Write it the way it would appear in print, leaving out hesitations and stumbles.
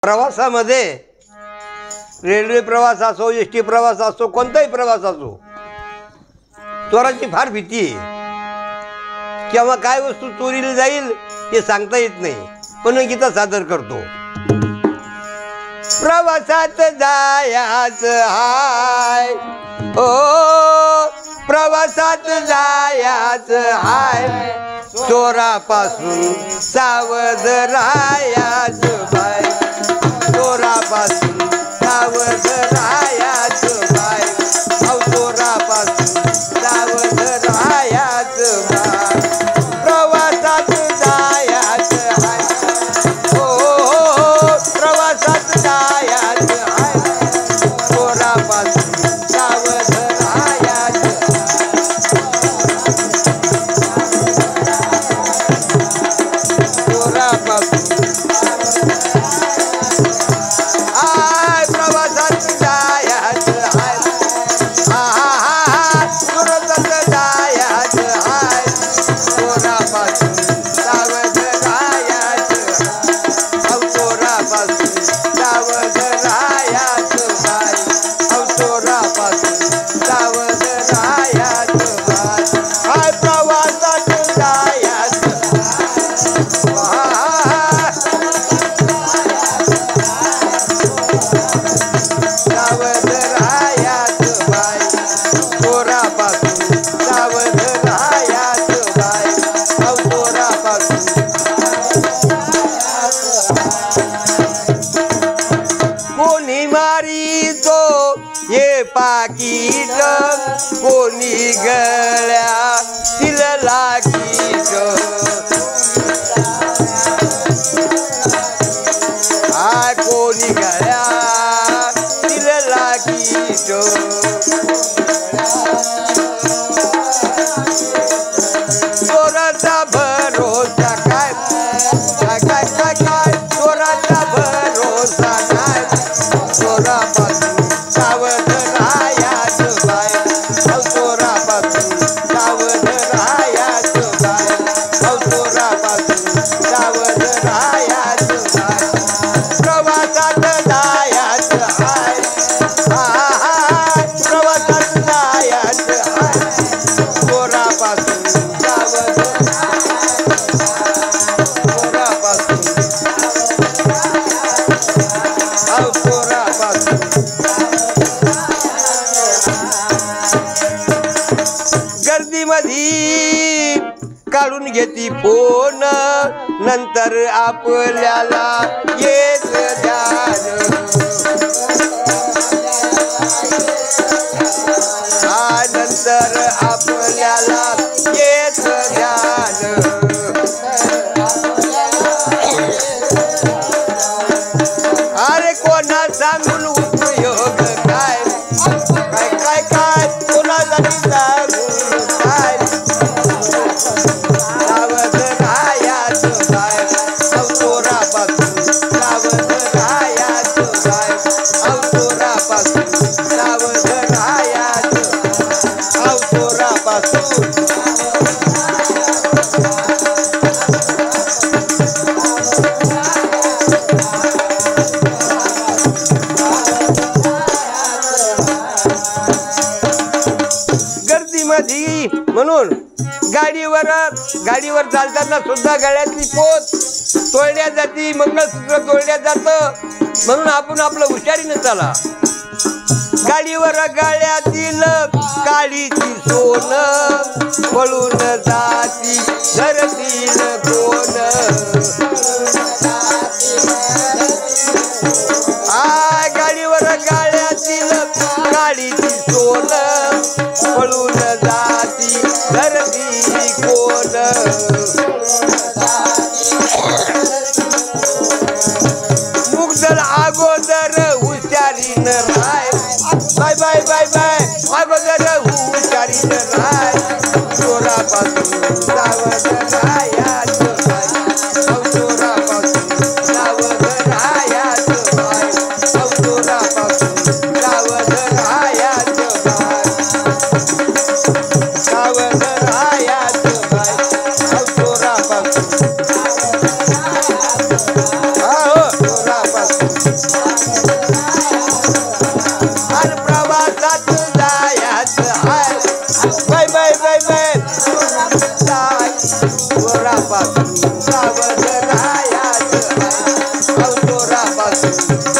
प्रवासामध्ये रेल्वे प्रवास असो, एस टी प्रवास असो, कोणताही प्रवास असो, चोराची फार भीती आहे. केव्हा काय वस्तू चोरीला जाईल हे सांगता येत नाही. पण गीता सादर करतो. प्रवासात जायाच हाय, ओ प्रवासात जायाच हाय, चोरापासून सावध राहायच बाय, चोरापासून सावध राहायच बाय, चोरापासून सावध राहायच बाय. प्रवासात जायाच हाय, ओ प्रवासात जायाच हाय, चोरापासून सावध राहायच. पाकीट कोणी गळ्या तिला लाकीट, आ कोणी गळ्या तिला लाकीट. चोराचा भरोसा काय, काय काय काय काय, चोराचा भरोसा काय, चोरापासून सावध राहायच बाय, चोरापासून सावध राहायच बाय, चोरापासून सावध राहायच बाय. प्रवासात जायच हाय, प्रवासात जायच हाय, चोरापासून सावध, चोरापासून चोरापासून. गर्दीमध्ये काढून घेती फोन, नंतर आपल्याला येत ध्यान, नंतर आपल्याला येत ध्यान. अरे कोणा सांगून उपयोग काय, काय काय काय, कोणासाठी सांगून काय, सावध राहायच बाय, चोरापासून सावध राहायच बाय, चोरापासून सावध राहायच, चोरापासून. गर्दीमध्ये म्हणून गाडीवर चालताना सुद्धा गळ्यातली पोत तोडल्या जाती, मंगळसूत्र तोडल्या जातं. म्हणून आपण आपलं हुशारीनं चाला. गाडीवर गळ्यातील काळीची सोन, पळून जाती धरतील कोण, गाडीवर गळ्यातील काळीची सोन, पळून जाती धरती कोण. मुगदल अगोदर हुशारीनं राय, बाय बाय बाय बाय, अगोदर हुशारीनं राय, चोरापासून सावध राहायच बाय, चोरापासून सावध राहायच बाय, चोरापासून सावध राहायच बाय, सावध राहायच बाय, चोरापासून, चोरापासून. अरे प्रवासात जायचं हाय बाय बाय बाय बाय चोरापासून सावध राहायचं हाय चोरापासून